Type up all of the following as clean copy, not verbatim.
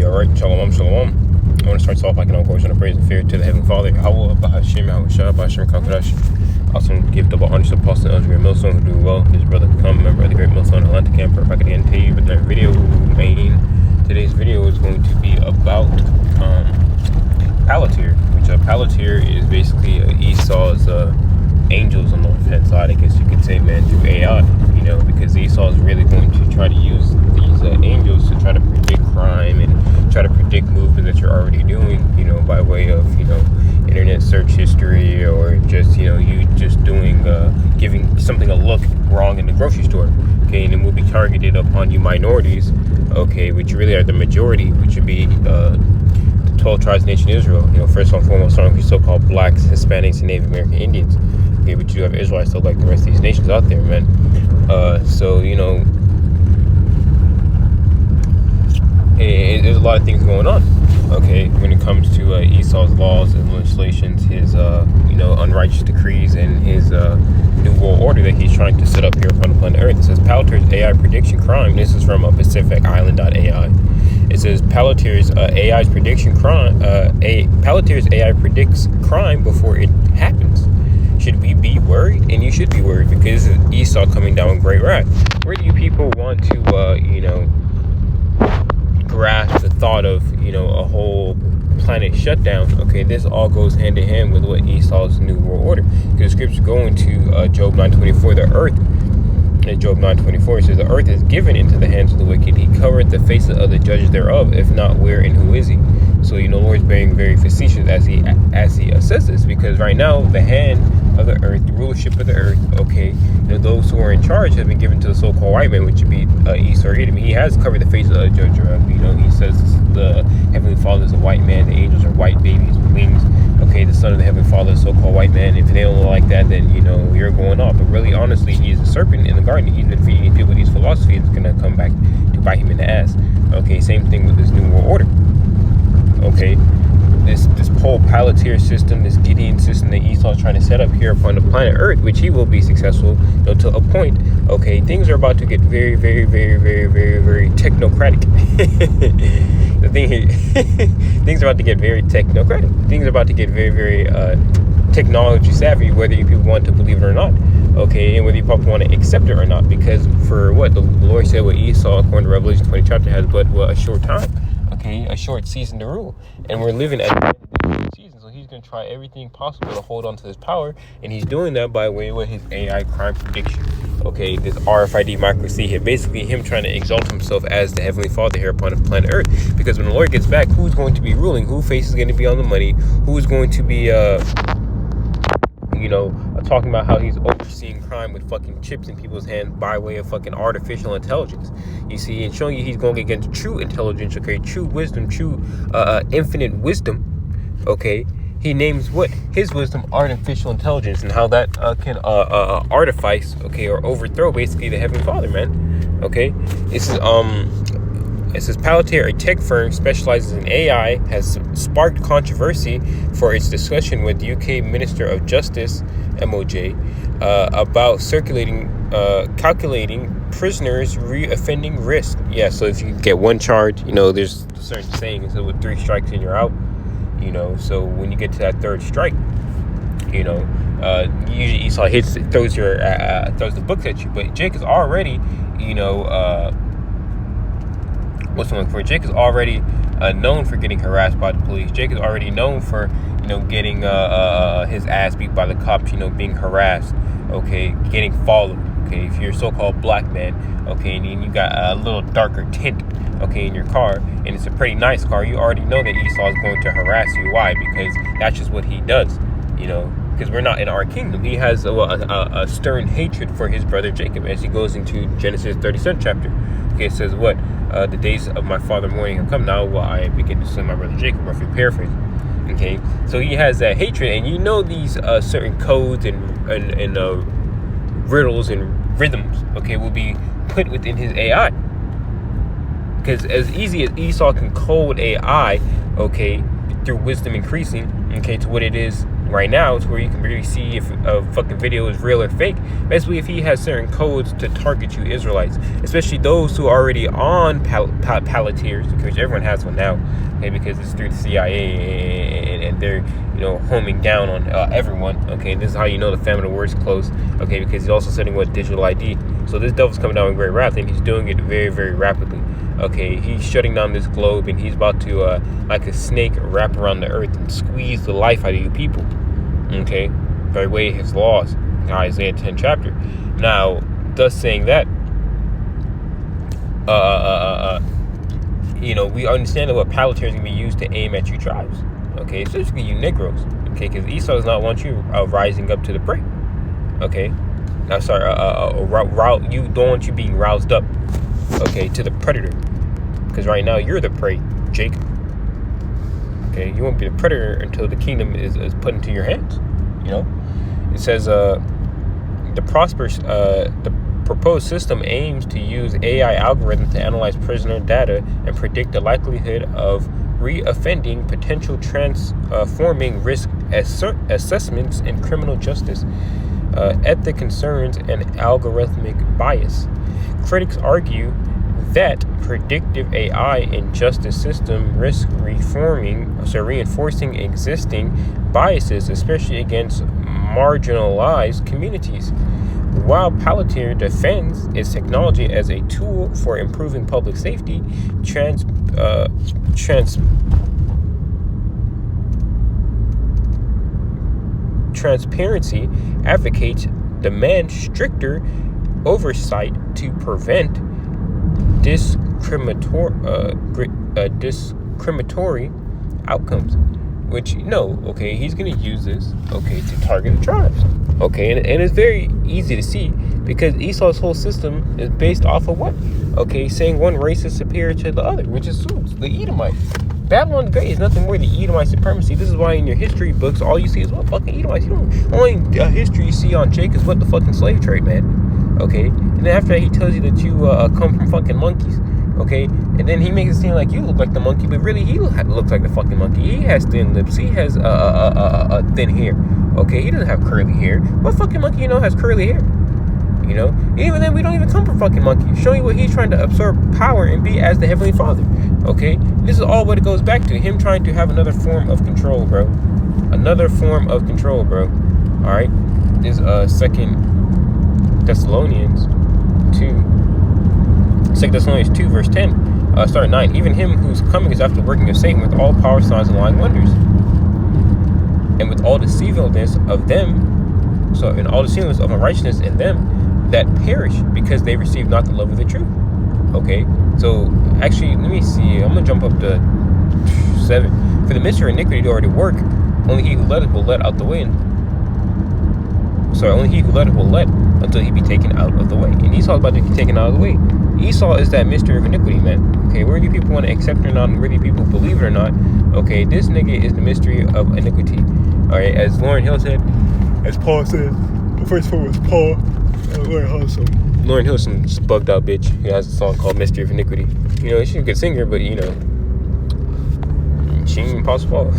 Alright, shalom, shalom. I want to start off like an course on a praise and fear to the Heavenly Father, YAHAWAH, BAHASHAM, BAHASHAM, QADASH. Also give double honors to Apostle Elder Millstone, who do well. His brother become member of the Great Millstone Atlanta camper. If I could again tell you, but that video today's video is going to be about Palantir, which Palantir is basically Esau's angels on the left-hand side, I guess you could say, man, through AI, because Esau is really going to try to use these angels to try to predict crime and try to predict movement that you're already doing, by way of, internet search history, or just, you just doing, giving something a look wrong in the grocery store, okay, and it will be targeted upon you minorities, okay, which really are the majority, which would be, 12 tribes nation Israel, first and foremost, starting with so-called blacks, Hispanics, and Native American Indians. Okay, but you have Israelites still like the rest of these nations out there, man. So, there's a lot of things going on, okay, when it comes to Esau's laws and legislations, his, unrighteous decrees, and his new world order that he's trying to set up here upon the planet Earth. It says Palantir's AI prediction crime. This is from PacificIsland.ai. It says Palantir's AI's prediction crime. Palantir's AI predicts crime before it happens. Should we be worried? And you should be worried, because this is Esau coming down with great wrath. Where do you people want to, grasp the thought of, a whole planet shutdown? Okay, this all goes hand in hand with what Esau's new world order. Because the scripture going to Job 9:24, the earth. In Job 9:24, it says, the earth is given into the hands of the wicked. He covereth the faces of the judges thereof. If not, where and who is he? So, the Lord's being very facetious as he assesses, because right now the hand of the earth, the rulership of the earth, okay, those who are in charge have been given to the so-called white man, which would be Esau or Edom. He has covered the faces of the judge. He says the Heavenly Father is a white man, the angels are white babies with wings. Okay, the son of the Heavenly Father is so-called white man. If they don't look like that, then you're going off. But really, honestly, he is a serpent in the garden. He's been feeding people these philosophies. It's gonna come back to bite him in the ass. Okay, same thing with this new world order. Okay, this whole Palantir system, this Gideon system that Esau is trying to set up here upon the planet Earth, which he will be successful to a point. Okay, things are about to get very, very, very, very, very, very technocratic. The thing is, things are about to get very technocratic. Things are about to get very, very technology savvy, whether you people want to believe it or not. Okay, and whether you probably want to accept it or not, because for what the Lord said, what Esau, according to Revelation 20 chapter, has but a short time. Okay, a short season to rule, and we're living at the end of the season, so he's going to try everything possible to hold on to his power, and he's doing that by way of his AI crime prediction. Okay, this RFID micro-C here, basically him trying to exalt himself as the Heavenly Father here upon the planet Earth, because when the Lord gets back, who's going to be ruling? Whose face is going to be on the money? Who's going to be talking about how he's overseeing crime with fucking chips in people's hands by way of fucking artificial intelligence. You see, and showing you he's going against true intelligence, okay, true wisdom, true infinite wisdom, okay. He names what? His wisdom artificial intelligence, and how that can artifice, okay, or overthrow basically the Heavenly Father, man. Okay, this is it says Palantir, a tech firm specializes in AI, has sparked controversy for its discussion with UK Minister of Justice, MOJ, about calculating prisoners' re-offending risk. Yeah, so if you get one charge, there's a certain saying, so with 3 strikes and you're out, so when you get to that 3rd strike, usually Esau throws the books at you, but Jake is already, Jake is already known for getting harassed by the police. Jake is already known for, getting his ass beat by the cops, being harassed, okay, getting followed, okay, if you're a so-called black man, okay, and you got a little darker tint, okay, in your car, and it's a pretty nice car, you already know that Esau is going to harass you. Why? Because that's just what he does, because we're not in our kingdom. He has a stern hatred for his brother Jacob, as he goes into Genesis 37th chapter. Okay, it says what? The days of my father mourning have come, now will I begin to slay my brother Jacob, roughly paraphrase. Okay, so he has that hatred, and these certain codes and riddles and rhythms, okay, will be put within his AI. Because as easy as Esau can code AI, okay, through wisdom increasing, okay, to what it is right now, to where you can really see if a fucking video is real or fake. Basically, if he has certain codes to target you Israelites, especially those who are already on Palantirs, which everyone has one now, okay, because it's through the CIA and they're, you know, homing down on everyone. Okay, this is how you know the famine of war is close. Okay, because he's also setting what digital ID. So this devil's coming down with great wrath, and he's doing it very, very rapidly. Okay, he's shutting down this globe, and he's about to, like a snake, wrap around the earth and squeeze the life out of you people. Okay, by way of his laws, Isaiah 10 chapter. Now, thus saying that, you know, we understand that what Palantir is going to be used to aim at you tribes. Okay, especially you Negroes. Okay, because Esau does not want you rising up to the prey. Okay, now sorry, you don't want you being roused up. Okay, to the predator, because right now you're the prey, Jake. Okay, you won't be the predator until the kingdom is put into your hands. You know, it says the proposed system aims to use AI algorithms to analyze prisoner data and predict the likelihood of re-offending, potential transforming risk assessments in criminal justice, ethic concerns, and algorithmic bias. Critics argue that predictive AI in justice system risk reinforcing existing biases, especially against marginalized communities. While Palantir defends its technology as a tool for improving public safety, transparency advocates demand stricter oversight to prevent discriminatory outcomes. Which, no, okay, he's going to use this, okay, to target the tribes. Okay, and it's very easy to see, because Esau's whole system is based off of what? Okay, saying one race is superior to the other, which is the Edomites. Babylon the Great is nothing more than Edomite supremacy. This is why in your history books, all you see is what? Fucking Edomites. You don't, only history you see on Jake is what? The fucking slave trade, man. Okay, and then after that, he tells you that you come from fucking monkeys. Okay, and then he makes it seem like you look like the monkey, but really he looks like the fucking monkey. He has thin lips. He has thin hair. Okay, he doesn't have curly hair. What fucking monkey you know has curly hair? You know, even then we don't even come from fucking monkeys. Showing you what he's trying to absorb power and be as the Heavenly Father. Okay, this is all what it goes back to. Him trying to have another form of control, bro. Another form of control, bro. All right, this 2 Thessalonians 2 verse 10, start 9. Even him whose coming is after working of Satan with all power, signs, and lying wonders, and with all deceivableness of them, and all deceivableness of unrighteousness in them that perish, because they receive not the love of the truth. Okay, so actually, let me see. I'm gonna jump up to 7. For the mystery of iniquity to already work, only he who letteth will let out the way. Only he who letteth will let until he be taken out of the way. And Esau is about to be taken out of the way. Esau is that mystery of iniquity, man. Okay, whether you people want to accept it or not, and whether you people believe it or not, okay, this nigga is the mystery of iniquity. Alright, as Lauryn Hill said, as Paul said, the first one was Paul. Lauryn Hill's some bugged out bitch. He has a song called Mystery of Iniquity. You know, she's a good singer, but you know, she ain't impossible.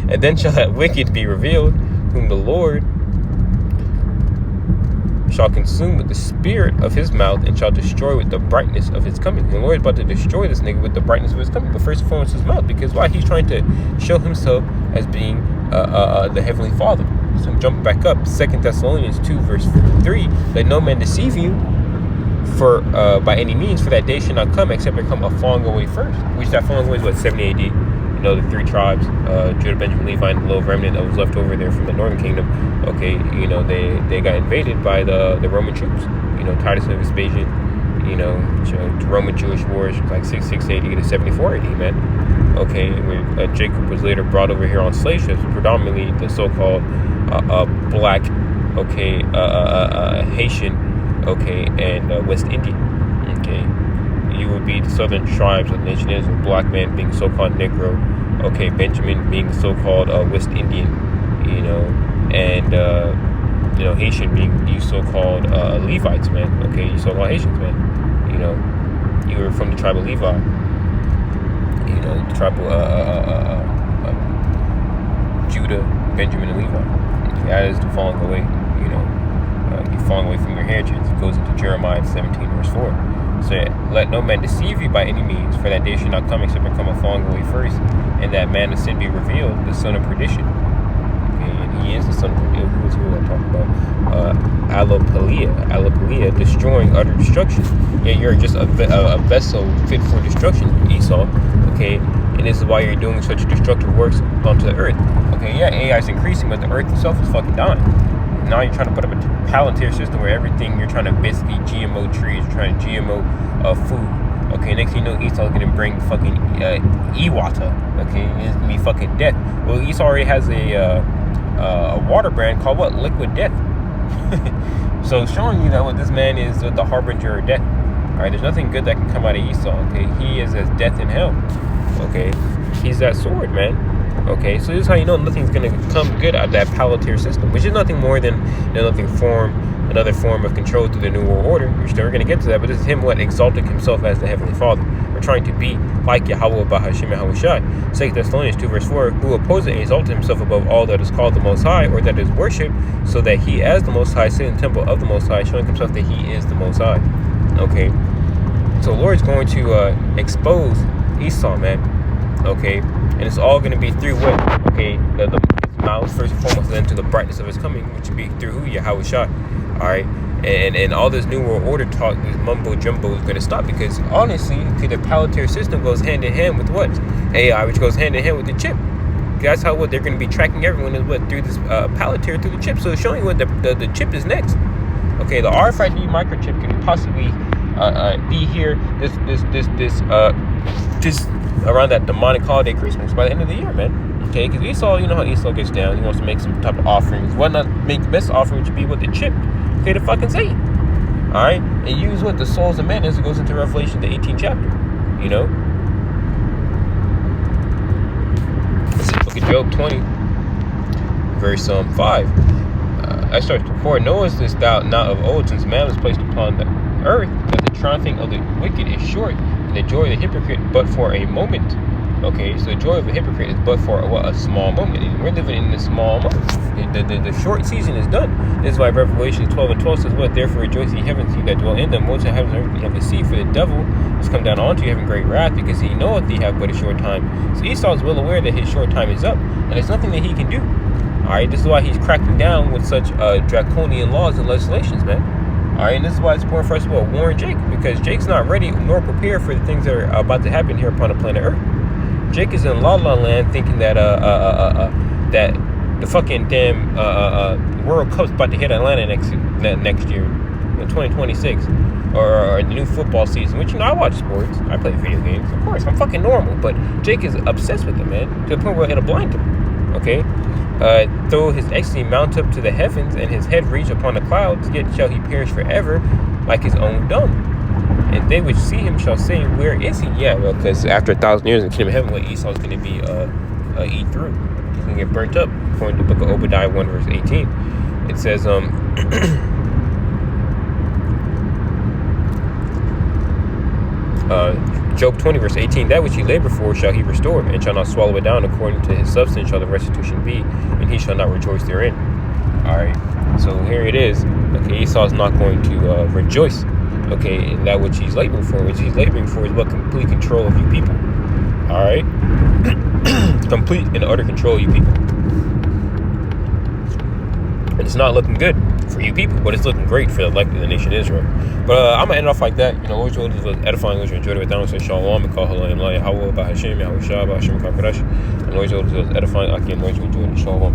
And then shall that wicked be revealed, whom the Lord shall consume with the spirit of his mouth, and shall destroy with the brightness of his coming. The Lord is about to destroy this nigga with the brightness of his coming, but first and foremost his mouth. Because why? He's trying to show himself as being the Heavenly Father. So I'm jumping back up, 2 Thessalonians 2 verse 3. Let no man deceive you for by any means, for that day shall not come except there come a falling away first. Which that falling away is what, 70 AD. You know, the 3 tribes, Judah, Benjamin, Levi, and the little remnant that was left over there from the northern kingdom. Okay, you know, they got invaded by the Roman troops. You know, Titus and Vespasian, you know, Roman Jewish wars, like 66 AD to 74 AD, man. Okay, where Jacob was later brought over here on slave ships, predominantly the so-called black, okay, Haitian, okay, and West Indian. Okay, you would be the southern tribes of the nation Israel, black man being so-called Negro, okay, Benjamin being so-called West Indian, you know, and you know, Haitian being you so-called Levites, man. Okay, you so-called Haitians, man. You know, you were from the tribe of Levi. You know, the tribe of Judah, Benjamin and Levi. That is the falling away. You falling away from your heritage. It goes into Jeremiah 17 verse 4. So let no man deceive you by any means, for that day should not come except there come a falling away first, and that man of sin be revealed, the son of perdition. Okay, and he is the son of perdition. Who is who I talk about? Alopelia, destroying, utter destruction. Yeah, you're just a vessel fit for destruction, Esau. Okay, and this is why you're doing such destructive works onto the earth. Okay, yeah, AI is increasing, but the earth itself is fucking dying. Now you're trying to put up a Palantir system where everything you're trying to basically GMO trees, trying to GMO food. Okay, next thing you know, Esau's gonna bring fucking Iwata. Okay, it's gonna be fucking death. Well, Esau already has a water brand called what? Liquid Death. So showing you that what this man is the harbinger of death. Alright, there's nothing good that can come out of Esau. Okay, he is as death in hell. Okay, he's that sword, man. Okay, so this is how you know nothing's gonna come good out of that Palantir system, which is nothing more than another form of control through the New World Order. We're gonna get to that, but this is him exalting himself as the Heavenly Father. We're trying to be like YAHAWAH, BAHASHAM, YAHAWASHI. 2 Thessalonians 2 verse 4, who opposes and exalted himself above all that is called the Most High, or that is worshipped, so that he as the Most High sit in the temple of the Most High, showing himself that he is the Most High. Okay, so the Lord is going to expose Esau, man. Okay, and it's all going to be through what? Okay, his mouth first and foremost, and then to the brightness of his coming, which would be through who? YAHAWASHI. All right, and all this New World Order talk, this mumbo jumbo is going to stop, because honestly, okay, the Palantir system goes hand in hand with what? AI, which goes hand in hand with the chip. That's how they're going to be tracking everyone is through this Palantir, through the chip. So it's showing what the chip is next. Okay, the RFID microchip can possibly be here this around that demonic holiday Christmas by the end of the year, man. Okay, because Esau, you know how Esau gets down. He wants to make some type of offerings. Why not make the best offering, which would be with the chip? Okay, the fucking Satan. All right, and use what the souls of men as it goes into Revelation, the 18th chapter. You know, let's see, look at Job 20, verse 5. I started before. Knowest this thou not of old, since man was placed upon the earth, that the triumphing of the wicked is short, and the joy of the hypocrite but for a moment. Okay, so the joy of a hypocrite is but for a small moment, and we're living in this small moment. The short season is done. This is why Revelation 12 and 12 says, what? Therefore rejoice ye heavens, ye that dwell in them, most of heaven and earth you have to see, for the devil has come down onto you having great wrath, because he knoweth he have but a short time. So Esau is well aware that his short time is up, and there's nothing that he can do. Alright, this is why he's cracking down with such draconian laws and legislations, man. Alright, and this is why it's important for us to warn Jake, because Jake's not ready nor prepared for the things that are about to happen here upon the planet Earth. Jake is in La La Land thinking that that the fucking damn World Cup's about to hit Atlanta next year, in 2026, or the new football season. Which, you know, I watch sports, I play video games, of course, I'm fucking normal, but Jake is obsessed with them, man, to the point where it'll blind him. Okay. Though his ecstasy mount up to the heavens, and his head reach upon the clouds, yet shall he perish forever, like his own dung. And they which see him shall say, where is he? Yeah, well, because after 1,000 years in the kingdom of heaven, what Esau's going to be eat through. He's going to get burnt up. According to the book of Obadiah 1 verse 18, it says, Job 20 verse 18, that which he labored for shall he restore, and shall not swallow it down. According to his substance shall the restitution be, and he shall not rejoice therein. Alright, so here it is. Okay, Esau's not going to rejoice, okay, in that which he's laboring for. Which he's laboring for is what? Complete control of you people. Alright? Complete and utter control of you people. And it's not looking good for you people, but it's looking great for the nation of Israel. But I'm gonna end off like that. You know, Lord was edifying, Lord, you enjoyed it with that. Say shalom and call halal and YAHAWAH, BAHASHAM, YAHAWASHI, BAHASHAM, QADASH. And Lord was edifying, again, Lord, you enjoyed it. Shalom.